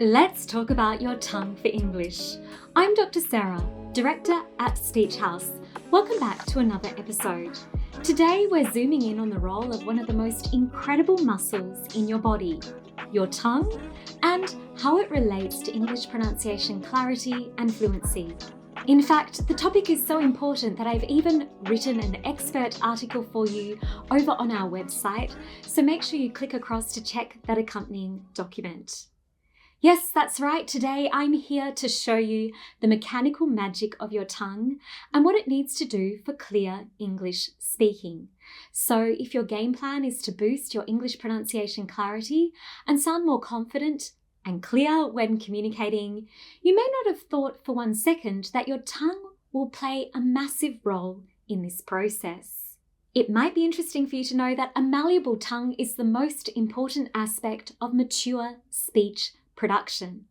Let's talk about your tongue for English. I'm Dr. Sarah, Director at SPEECHAUS. Welcome back to another episode. Today we're zooming in on the role of one of the most incredible muscles in your body, your tongue, and how it relates to English pronunciation clarity and fluency. In fact, the topic is so important that I've even written an expert article for you over on our website, so make sure you click across to check that accompanying document. Yes, that's right. Today I'm here to show you the mechanical magic of your tongue and what it needs to do for clear English speaking. So if your game plan is to boost your English pronunciation clarity and sound more confident and clear when communicating, you may not have thought for 1 second that your tongue will play a massive role in this process. It might be interesting for you to know that a malleable tongue is the most important aspect of mature speech production.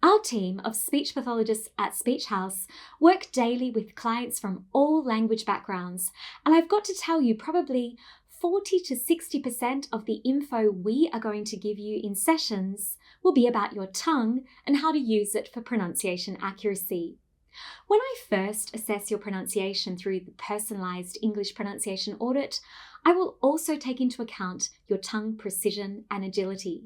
Our team of speech pathologists at SPEECHAUS work daily with clients from all language backgrounds, and I've got to tell you, probably 40 to 60% of the info we are going to give you in sessions will be about your tongue and how to use it for pronunciation accuracy. When I first assess your pronunciation through the Personalised English Pronunciation Audit, I will also take into account your tongue precision and agility.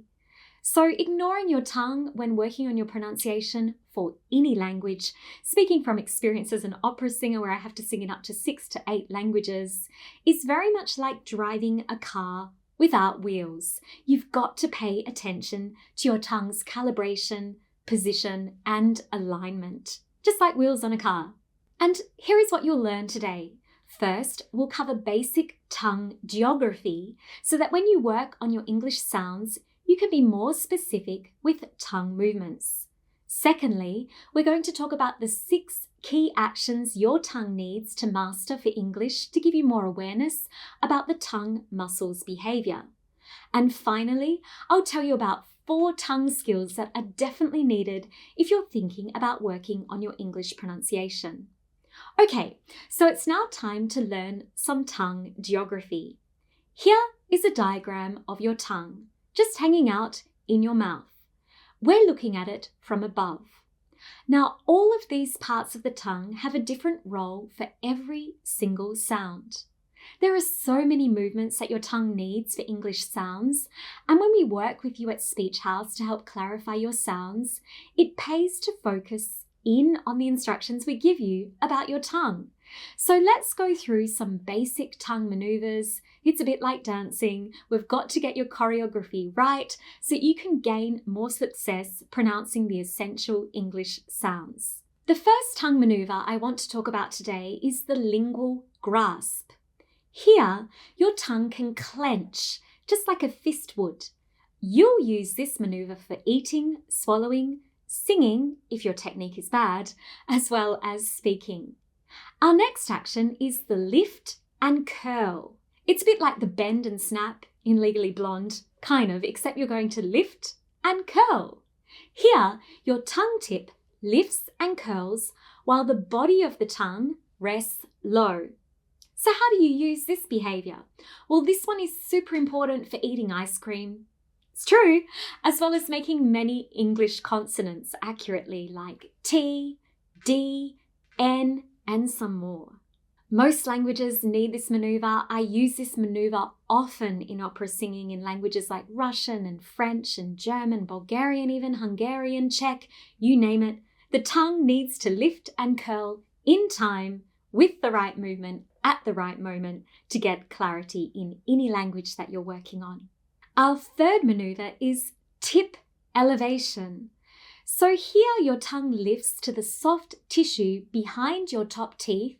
So ignoring your tongue when working on your pronunciation for any language, speaking from experience as an opera singer where I have to sing in up to 6 to 8 languages, is very much like driving a car without wheels. You've got to pay attention to your tongue's calibration, position, and alignment, just like wheels on a car. And here is what you'll learn today. First, we'll cover basic tongue geography so that when you work on your English sounds, you can be more specific with tongue movements. Secondly, we're going to talk about the 6 key actions your tongue needs to master for English to give you more awareness about the tongue muscle's behaviour. And finally, I'll tell you about 4 tongue skills that are definitely needed if you're thinking about working on your English pronunciation. Okay, so it's now time to learn some tongue geography. Here is a diagram of your tongue, just hanging out in your mouth. We're looking at it from above. Now, all of these parts of the tongue have a different role for every single sound. There are so many movements that your tongue needs for English sounds, and when we work with you at SPEECHAUS to help clarify your sounds, it pays to focus in on the instructions we give you about your tongue. So let's go through some basic tongue manoeuvres. It's a bit like dancing. We've got to get your choreography right so you can gain more success pronouncing the essential English sounds. The first tongue manoeuvre I want to talk about today is the lingual grasp. Here, your tongue can clench, just like a fist would. You'll use this manoeuvre for eating, swallowing, singing, if your technique is bad, as well as speaking. Our next action is the lift and curl. It's a bit like the bend and snap in Legally Blonde, kind of, except you're going to lift and curl. Here, your tongue tip lifts and curls while the body of the tongue rests low. So how do you use this behaviour? Well, this one is super important for eating ice cream. It's true, as well as making many English consonants accurately, like T, D, N, and some more. Most languages need this manoeuvre. I use this manoeuvre often in opera singing in languages like Russian and French and German, Bulgarian, even Hungarian, Czech, you name it. The tongue needs to lift and curl in time with the right movement at the right moment to get clarity in any language that you're working on. Our third manoeuvre is tip elevation. So here your tongue lifts to the soft tissue behind your top teeth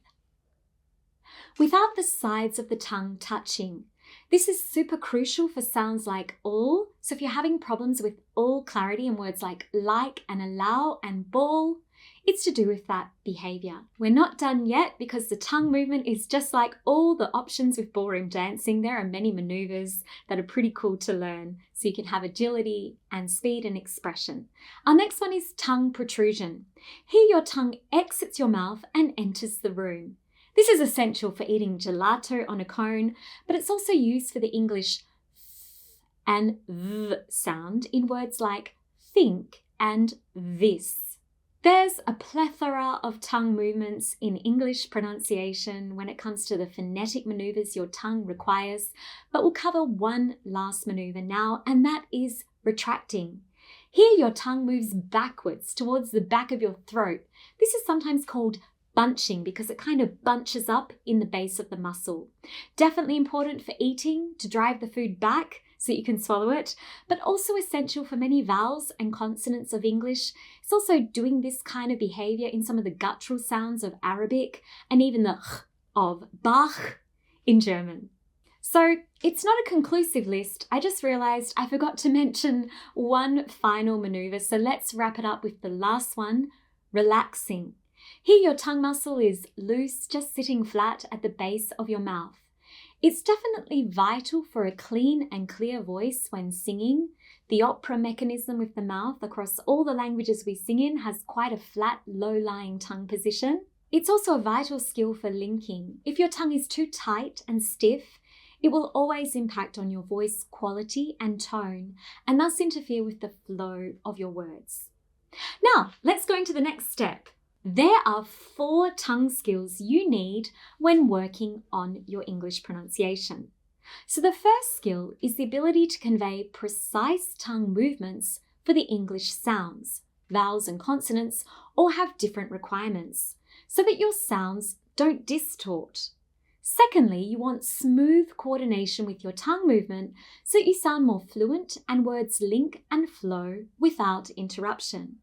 without the sides of the tongue touching. This is super crucial for sounds like all. So if you're having problems with all clarity in words like and allow and ball, it's to do with that behaviour. We're not done yet because the tongue movement is just like all the options with ballroom dancing. There are many manoeuvres that are pretty cool to learn so you can have agility and speed and expression. Our next one is tongue protrusion. Here your tongue exits your mouth and enters the room. This is essential for eating gelato on a cone, but it's also used for the English and v sound in words like think, and this. There's a plethora of tongue movements in English pronunciation when it comes to the phonetic manoeuvres your tongue requires, but we'll cover one last manoeuvre now, and that is retracting. Here your tongue moves backwards towards the back of your throat. This is sometimes called bunching because it kind of bunches up in the base of the muscle. Definitely important for eating to drive the food back so that you can swallow it, but also essential for many vowels and consonants of English. It's also doing this kind of behaviour in some of the guttural sounds of Arabic and even the ch of Bach in German. So it's not a conclusive list. I just realised I forgot to mention one final manoeuvre, so let's wrap it up with the last one, relaxing. Here your tongue muscle is loose, just sitting flat at the base of your mouth. It's definitely vital for a clean and clear voice when singing. The opera mechanism with the mouth across all the languages we sing in has quite a flat, low-lying tongue position. It's also a vital skill for linking. If your tongue is too tight and stiff, it will always impact on your voice quality and tone, and thus interfere with the flow of your words. Now, let's go into the next step. There are 4 tongue skills you need when working on your English pronunciation. So the first skill is the ability to convey precise tongue movements for the English sounds. Vowels and consonants all have different requirements, so that your sounds don't distort. Secondly, you want smooth coordination with your tongue movement so that you sound more fluent and words link and flow without interruption.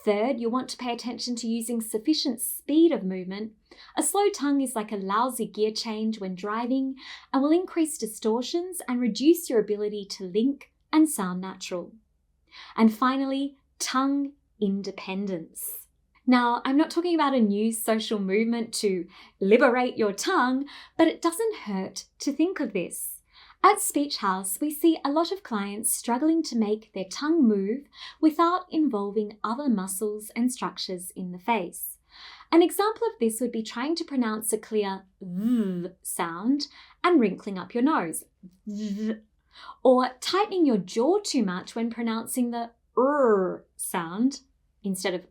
Third, you'll want to pay attention to using sufficient speed of movement. A slow tongue is like a lousy gear change when driving and will increase distortions and reduce your ability to link and sound natural. And finally, tongue independence. Now, I'm not talking about a new social movement to liberate your tongue, but it doesn't hurt to think of this. At SPEECHAUS, we see a lot of clients struggling to make their tongue move without involving other muscles and structures in the face. An example of this would be trying to pronounce a clear V sound and wrinkling up your nose, V, or tightening your jaw too much when pronouncing the sound instead of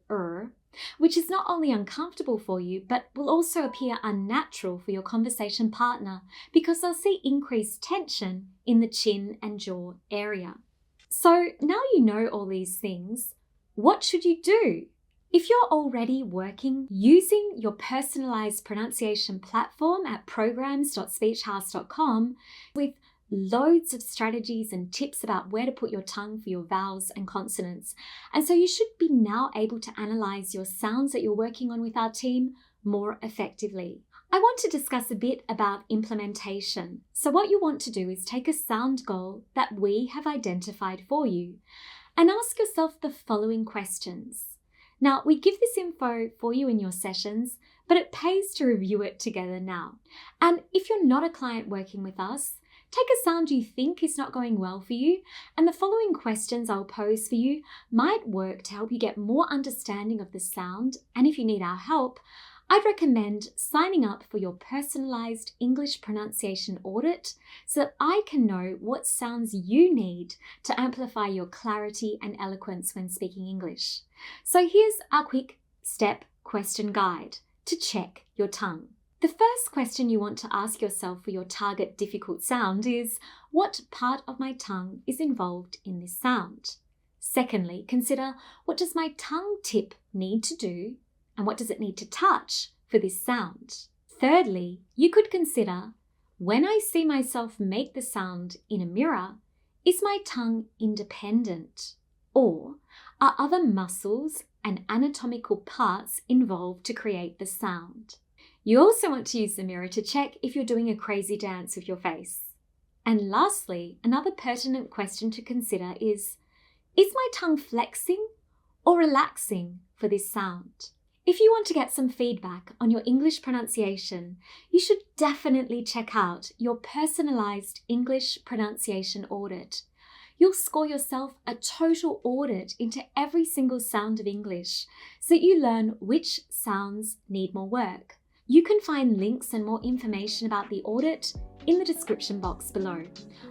which is not only uncomfortable for you, but will also appear unnatural for your conversation partner because they'll see increased tension in the chin and jaw area. So now you know all these things, what should you do? If you're already working using your personalised pronunciation platform at programs.speechhaus.com with loads of strategies and tips about where to put your tongue for your vowels and consonants. And so you should be now able to analyse your sounds that you're working on with our team more effectively. I want to discuss a bit about implementation. So what you want to do is take a sound goal that we have identified for you and ask yourself the following questions. Now, we give this info for you in your sessions, but it pays to review it together now. And if you're not a client working with us, take a sound you think is not going well for you, and the following questions I'll pose for you might work to help you get more understanding of the sound. And if you need our help, I'd recommend signing up for your personalised English pronunciation audit so that I can know what sounds you need to amplify your clarity and eloquence when speaking English. So here's our quick step question guide to check your tongue. The first question you want to ask yourself for your target difficult sound is, what part of my tongue is involved in this sound? Secondly, consider, what does my tongue tip need to do and what does it need to touch for this sound? Thirdly, you could consider, when I see myself make the sound in a mirror, is my tongue independent? Or are other muscles and anatomical parts involved to create the sound? You also want to use the mirror to check if you're doing a crazy dance with your face. And lastly, another pertinent question to consider is my tongue flexing or relaxing for this sound? If you want to get some feedback on your English pronunciation, you should definitely check out your Personalised English Pronunciation Audit. You'll score yourself a total audit into every single sound of English so that you learn which sounds need more work. You can find links and more information about the audit in the description box below.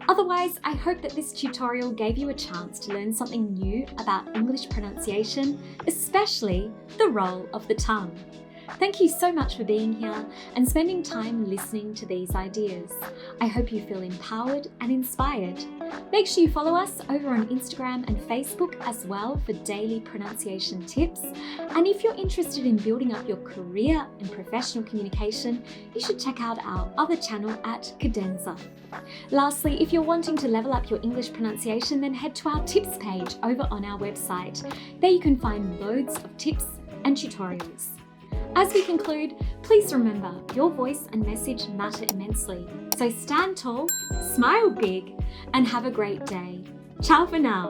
Otherwise, I hope that this tutorial gave you a chance to learn something new about English pronunciation, especially the role of the tongue. Thank you so much for being here and spending time listening to these ideas. I hope you feel empowered and inspired. Make sure you follow us over on Instagram and Facebook as well for daily pronunciation tips. And if you're interested in building up your career in professional communication, you should check out our other channel at Cadenza. Lastly, if you're wanting to level up your English pronunciation, then head to our tips page over on our website. There you can find loads of tips and tutorials. As we conclude, please remember your voice and message matter immensely. So stand tall, smile big, and have a great day. Ciao for now.